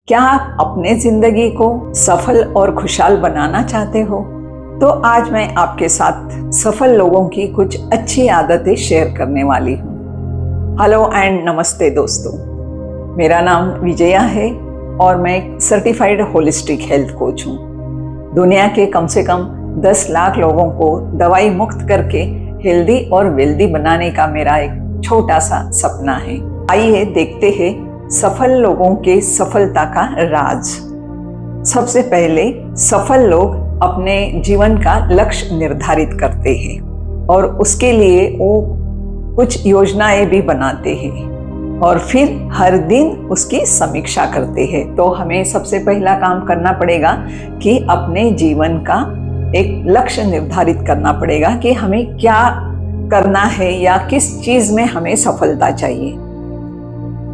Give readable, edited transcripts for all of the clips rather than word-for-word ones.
क्या आप अपने जिंदगी को सफल और खुशहाल बनाना चाहते हो? तो आज मैं आपके साथ सफल लोगों की कुछ अच्छी आदतें शेयर करने वाली हूँ। हेलो एंड नमस्ते दोस्तों, मेरा नाम विजया है और मैं एक सर्टिफाइड होलिस्टिक हेल्थ कोच हूँ। दुनिया के कम से कम 10 लाख लोगों को दवाई मुक्त करके हेल्दी और वेल्दी बनाने का मेरा एक छोटा सा सपना है। आइए देखते हैं सफल लोगों के सफलता का राज। सबसे पहले सफल लोग अपने जीवन का लक्ष्य निर्धारित करते हैं और उसके लिए वो कुछ योजनाएं भी बनाते हैं और फिर हर दिन उसकी समीक्षा करते हैं। तो हमें सबसे पहला काम करना पड़ेगा कि अपने जीवन का एक लक्ष्य निर्धारित करना पड़ेगा कि हमें क्या करना है या किस चीज में हमें सफलता चाहिए।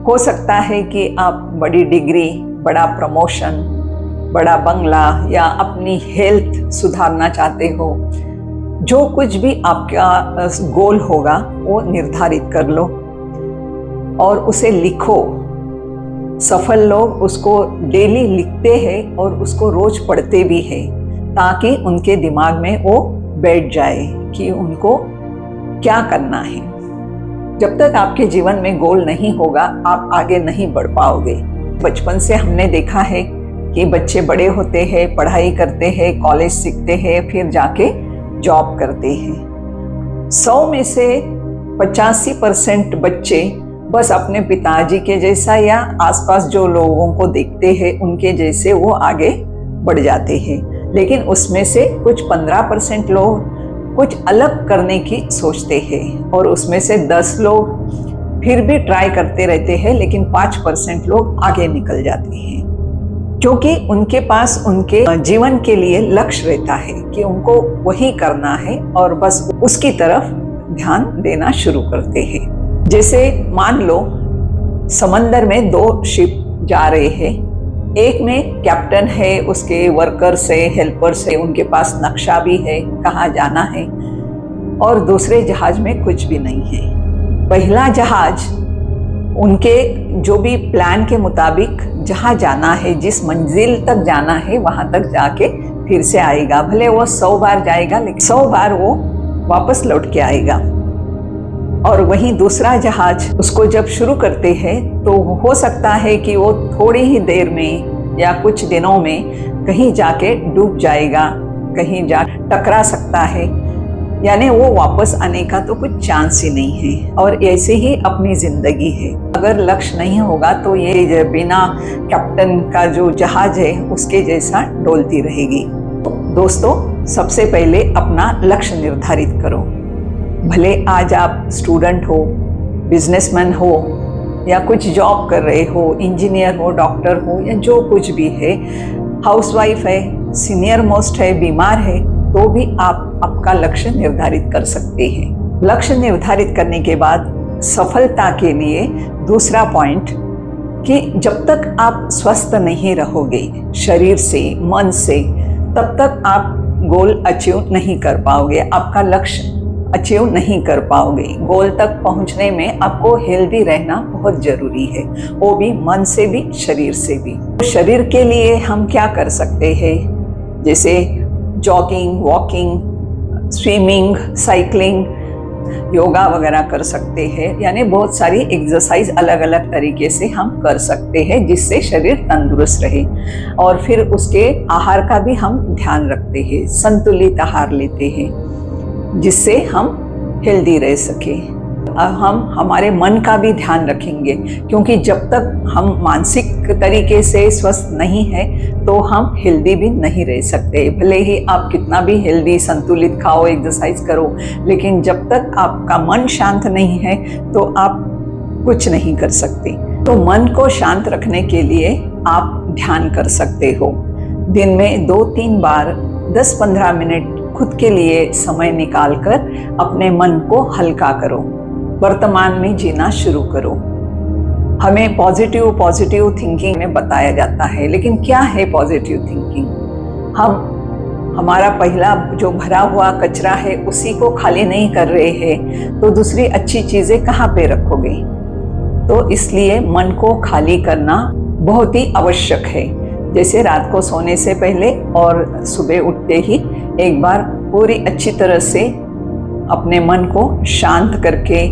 हो सकता है कि आप बड़ी डिग्री, बड़ा प्रमोशन, बड़ा बंगला या अपनी हेल्थ सुधारना चाहते हो। जो कुछ भी आपका गोल होगा वो निर्धारित कर लो और उसे लिखो। सफल लोग उसको डेली लिखते हैं और उसको रोज पढ़ते भी हैं ताकि उनके दिमाग में वो बैठ जाए कि उनको क्या करना है। जब तक आपके जीवन में गोल नहीं होगा आप आगे नहीं बढ़ पाओगे। बचपन से हमने देखा है कि बच्चे बड़े होते हैं, पढ़ाई करते हैं, कॉलेज सीखते हैं, फिर जाके जॉब करते हैं। 100 में से 85% बच्चे बस अपने पिताजी के जैसा या आसपास जो लोगों को देखते हैं उनके जैसे वो आगे बढ़ जाते हैं, लेकिन उसमें से कुछ 15% लोग कुछ अलग करने की सोचते हैं और उसमें से 10 लोग फिर भी ट्राई करते रहते हैं, लेकिन 5% लोग आगे निकल जाते हैं क्योंकि उनके पास उनके जीवन के लिए लक्ष्य रहता है कि उनको वही करना है और बस उसकी तरफ ध्यान देना शुरू करते हैं। जैसे मान लो समंदर में 2 शिप जा रहे हैं, एक में कैप्टन है, उसके वर्कर्स है, हेल्पर्स है, उनके पास नक्शा भी है कहाँ जाना है, और दूसरे जहाज में कुछ भी नहीं है। पहला जहाज उनके जो भी प्लान के मुताबिक जहाँ जाना है, जिस मंजिल तक जाना है वहां तक जाके फिर से आएगा। भले वो 100 बार जाएगा लेकिन 100 बार वो वापस लौट के आएगा। और वहीं दूसरा जहाज उसको जब शुरू करते हैं तो हो सकता है कि वो थोड़ी ही देर में या कुछ दिनों में कहीं जाके डूब जाएगा, कहीं जा टकरा सकता है, यानी वो वापस आने का तो कुछ चांस ही नहीं है। और ऐसे ही अपनी जिंदगी है, अगर लक्ष्य नहीं होगा तो ये बिना कैप्टन का जो जहाज है उसके जैसा डोलती रहेगी। दोस्तों, सबसे पहले अपना लक्ष्य निर्धारित करो। भले आज आप स्टूडेंट हो, बिजनेसमैन हो या कुछ जॉब कर रहे हो, इंजीनियर हो, डॉक्टर हो या जो कुछ भी है, हाउसवाइफ है, सीनियर मोस्ट है, बीमार है, तो भी आप आपका लक्ष्य निर्धारित कर सकते हैं। लक्ष्य निर्धारित करने के बाद सफलता के लिए दूसरा पॉइंट कि जब तक आप स्वस्थ नहीं रहोगे शरीर से, मन से, तब तक आप गोल अचीव नहीं कर पाओगे, आपका लक्ष्य अचीव नहीं कर पाओगे। गोल तक पहुंचने में आपको हेल्दी रहना बहुत जरूरी है, वो भी मन से भी, शरीर से भी। तो शरीर के लिए हम क्या कर सकते हैं? जैसे jogging, walking, swimming, cycling, yoga वगैरह कर सकते हैं, यानी बहुत सारी एक्सरसाइज अलग अलग तरीके से हम कर सकते हैं जिससे शरीर तंदुरुस्त रहे। और फिर उसके आहार का भी हम ध्यान रखते हैं, संतुलित आहार लेते हैं जिससे हम हेल्दी रह सके। हम हमारे मन का भी ध्यान रखेंगे क्योंकि जब तक हम मानसिक तरीके से स्वस्थ नहीं है तो हम हेल्दी भी नहीं रह सकते। भले ही आप कितना भी हेल्दी, संतुलित खाओ, एक्सरसाइज करो, लेकिन जब तक आपका मन शांत नहीं है तो आप कुछ नहीं कर सकते। तो मन को शांत रखने के लिए आप ध्यान कर सकते हो। दिन में 2-3 बार 10-15 मिनट खुद के लिए समय निकालकर अपने मन को हल्का करो, वर्तमान में जीना शुरू करो। हमें पॉजिटिव थिंकिंग में बताया जाता है, लेकिन क्या है पॉजिटिव थिंकिंग? हमारा पहला जो भरा हुआ कचरा है उसी को खाली नहीं कर रहे हैं तो दूसरी अच्छी चीजें कहाँ पे रखोगे? तो इसलिए मन को खाली करना बहुत ही आवश्यक है। जैसे रात को सोने से पहले और सुबह उठते ही एक बार पूरी अच्छी तरह से अपने मन को शांत करके,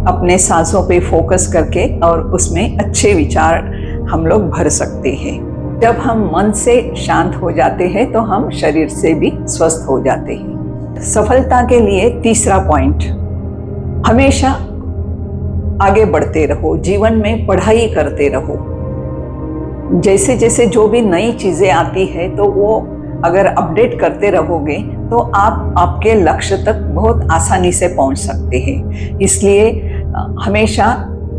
अपने सांसों पे फोकस करके और उसमें अच्छे विचार हम लोग भर सकते हैं। जब हम मन से शांत हो जाते हैं तो हम शरीर से भी स्वस्थ हो जाते हैं। सफलता के लिए तीसरा पॉइंट, हमेशा आगे बढ़ते रहो, जीवन में पढ़ाई करते रहो। जैसे जैसे जो भी नई चीजें आती है तो वो अगर अपडेट करते रहोगे तो आप आपके लक्ष्य तक बहुत आसानी से पहुंच सकते हैं। इसलिए हमेशा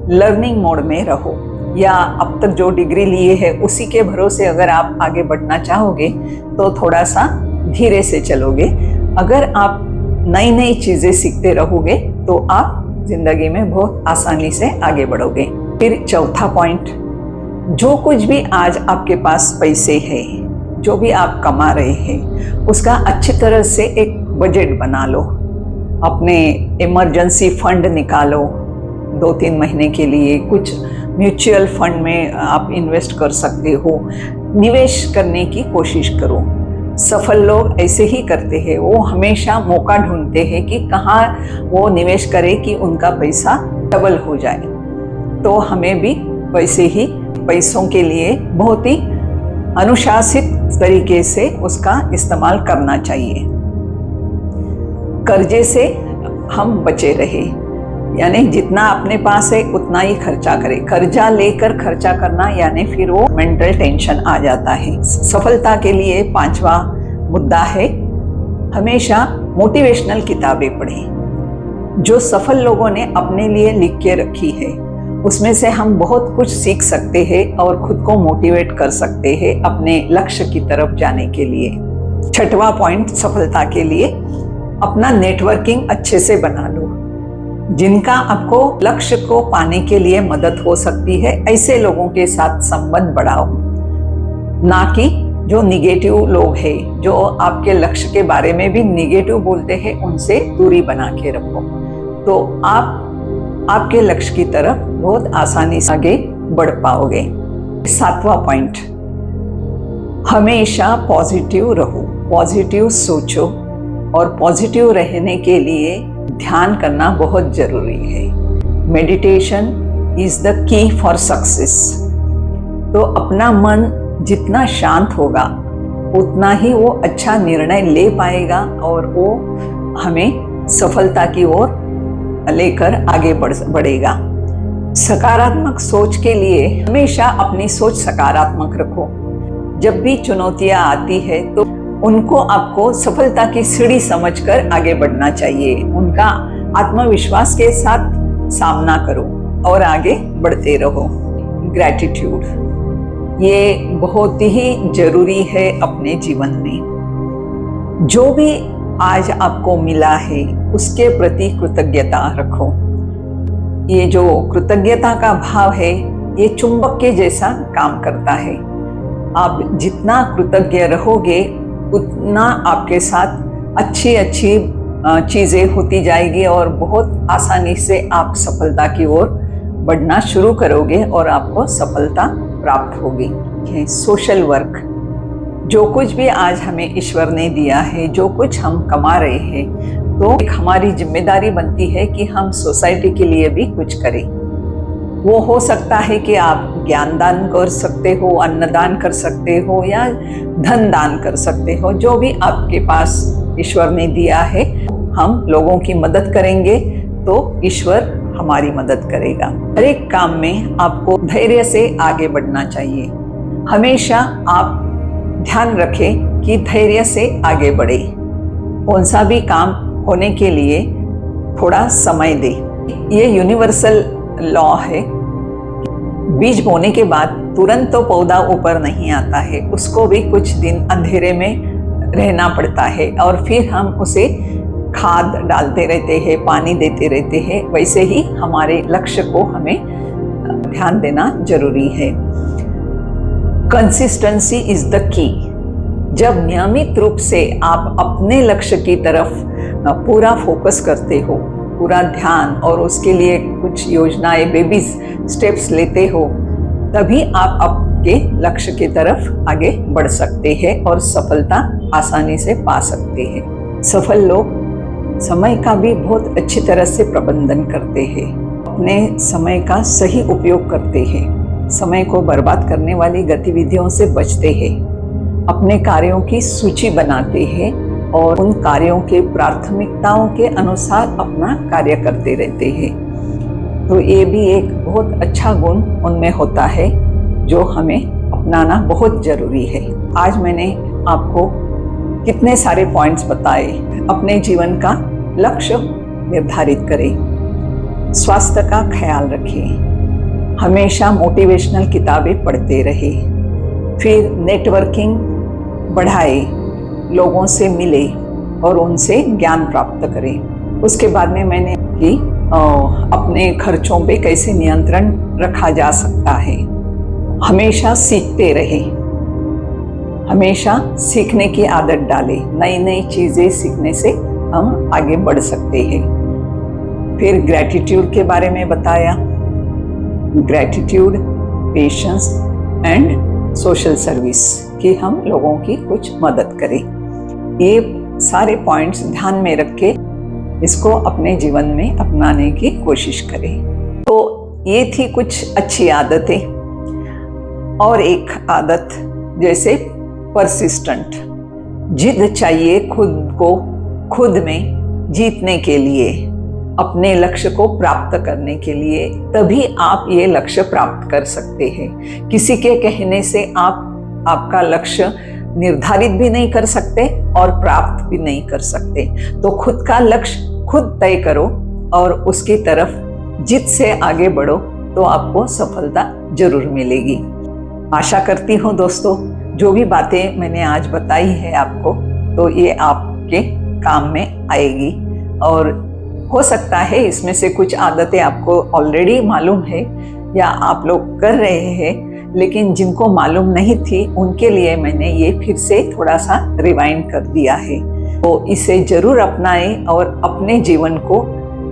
लर्निंग मोड में रहो, या अब तक जो डिग्री लिए है उसी के भरोसे अगर आप आगे बढ़ना चाहोगे तो थोड़ा सा धीरे से चलोगे। अगर आप नई नई चीजें सीखते रहोगे तो आप जिंदगी में बहुत आसानी से आगे बढ़ोगे। फिर चौथा पॉइंट, जो कुछ भी आज आपके पास पैसे हैं, जो भी आप कमा रहे हैं, उसका अच्छी तरह से एक बजट बना लो। अपने इमरजेंसी फंड निकालो 2-3 महीने के लिए। कुछ म्यूचुअल फंड में आप इन्वेस्ट कर सकते हो। निवेश करने की कोशिश करो। सफल लोग ऐसे ही करते हैं, वो हमेशा मौका ढूंढते हैं कि कहाँ वो निवेश करें कि उनका पैसा डबल हो जाए। तो हमें भी वैसे ही पैसों के लिए बहुत ही अनुशासित तरीके से उसका इस्तेमाल करना चाहिए। कर्जे से हम बचे रहे, यानी जितना अपने पास है उतना ही खर्चा करें। कर्जा लेकर खर्चा करना यानी फिर वो मेंटल टेंशन आ जाता है। सफलता के लिए 5वां मुद्दा है, हमेशा मोटिवेशनल किताबें पढ़ें। जो सफल लोगों ने अपने लिए लिख के रखी है उसमें से हम बहुत कुछ सीख सकते हैं और खुद को मोटिवेट कर सकते हैं अपने लक्ष्य की तरफ जाने के लिए। 6वां पॉइंट सफलता के लिए, अपना नेटवर्किंग अच्छे से बना लो। जिनका आपको लक्ष्य को पाने के लिए मदद हो सकती है, ऐसे लोगों के साथ संबंध बढ़ाओ, ना कि जो निगेटिव लोग हैं, जो आपके लक्ष्य के बारे में भी निगेटिव बोलते हैं, उनसे दूरी बना के रखो। तो आप आपके लक्ष्य की तरफ बहुत आसानी से आगे बढ़ पाओगे। 7वां पॉइंट, हमेशा पॉजिटिव रहो, पॉजिटिव सोचो, और पॉजिटिव रहने के लिए ध्यान करना बहुत जरूरी है। Meditation is the key for success. तो अपना मन जितना शांत होगा उतना ही वो अच्छा निर्णय ले पाएगा और वो हमें सफलता की ओर लेकर आगे बढ़ेगा। सकारात्मक सोच के लिए हमेशा अपनी सोच सकारात्मक रखो। जब भी चुनौतियां आती है तो उनको आपको सफलता की सीढ़ी समझकर आगे बढ़ना चाहिए। उनका आत्मविश्वास के साथ सामना करो और आगे बढ़ते रहो। ग्रैटिट्यूड, ये बहुत ही जरूरी है अपने जीवन में। जो भी आज आपको मिला है उसके प्रति कृतज्ञता रखो। ये जो कृतज्ञता का भाव है ये चुंबक के जैसा काम करता है। आप जितना कृतज्ञ रहोगे उतना आपके साथ अच्छी अच्छी चीज़ें होती जाएगी और बहुत आसानी से आप सफलता की ओर बढ़ना शुरू करोगे और आपको सफलता प्राप्त होगी। सोशल वर्क, जो कुछ भी आज हमें ईश्वर ने दिया है, जो कुछ हम कमा रहे हैं, तो एक हमारी जिम्मेदारी बनती है कि हम सोसाइटी के लिए भी कुछ करें। वो हो सकता है कि आप ज्ञान दान कर सकते हो, अन्नदान कर सकते हो, या धन दान कर सकते हो। जो भी आपके पास ईश्वर ने दिया है, हम लोगों की मदद करेंगे तो ईश्वर हमारी मदद करेगा। हर एक काम में आपको धैर्य से आगे बढ़ना चाहिए। हमेशा आप ध्यान रखें कि धैर्य से आगे बढ़े। कौन सा भी काम होने के लिए थोड़ा समय दे। ये यूनिवर्सल लॉ है। बीज बोने के बाद तुरंत तो पौधा ऊपर नहीं आता है, उसको भी कुछ दिन अंधेरे में रहना पड़ता है और फिर हम उसे खाद डालते रहते हैं, पानी देते रहते हैं। वैसे ही हमारे लक्ष्य को हमें ध्यान देना जरूरी है। Consistency is the key. जब नियमित रूप से आप अपने लक्ष्य की तरफ पूरा फोकस करते हो, पूरा ध्यान, और उसके लिए कुछ योजनाएं, बेबी स्टेप्स लेते हो, तभी आप आपके लक्ष्य की तरफ आगे बढ़ सकते हैं और सफलता आसानी से पा सकते हैं। सफल लोग समय का भी बहुत अच्छी तरह से प्रबंधन करते हैं, अपने समय का सही उपयोग करते हैं, समय को बर्बाद करने वाली गतिविधियों से बचते हैं, अपने कार्यों की सूची बनाते हैं और उन कार्यों के प्राथमिकताओं के अनुसार अपना कार्य करते रहते हैं। तो ये भी एक बहुत अच्छा गुण उनमें होता है जो हमें अपनाना बहुत जरूरी है। आज मैंने आपको कितने सारे पॉइंट्स बताए। अपने जीवन का लक्ष्य निर्धारित करें, स्वास्थ्य का ख्याल रखें, हमेशा मोटिवेशनल किताबें पढ़ते रहें, फिर नेटवर्किंग बढ़ाए, लोगों से मिले और उनसे ज्ञान प्राप्त करें। उसके बाद में मैंने कि अपने खर्चों पे कैसे नियंत्रण रखा जा सकता है। हमेशा सीखते रहें, हमेशा सीखने की आदत डालें, नई नई चीज़ें सीखने से हम आगे बढ़ सकते हैं। फिर ग्रैटिट्यूड के बारे में बताया, gratitude, patience and social service कि हम लोगों की कुछ मदद करें। ये सारे पॉइंट्स ध्यान में रख के इसको अपने जीवन में अपनाने की कोशिश करें। तो ये थी कुछ अच्छी आदतें। और एक आदत जैसे परसिस्टेंट, जिद चाहिए खुद को खुद में जीतने के लिए, अपने लक्ष्य को प्राप्त करने के लिए, तभी आप ये लक्ष्य प्राप्त कर सकते हैं। किसी के कहने से आप आपका लक्ष्य निर्धारित भी नहीं कर सकते और प्राप्त भी नहीं कर सकते। तो खुद का लक्ष्य खुद तय करो और उसकी तरफ जिद से आगे बढ़ो, तो आपको सफलता जरूर मिलेगी। आशा करती हूँ दोस्तों, जो भी बातें मैंने आज बताई है आपको, तो ये आपके काम में आएगी। और हो सकता है इसमें से कुछ आदतें आपको ऑलरेडी मालूम है या आप लोग कर रहे हैं, लेकिन जिनको मालूम नहीं थी उनके लिए मैंने ये फिर से थोड़ा सा रिवाइंड कर दिया है। तो इसे जरूर अपनाएं और अपने जीवन को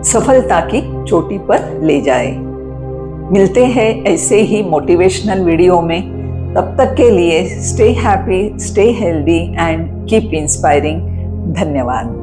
सफलता की चोटी पर ले जाएं। मिलते हैं ऐसे ही मोटिवेशनल वीडियो में। तब तक के लिए stay happy, stay healthy and keep inspiring. धन्यवाद।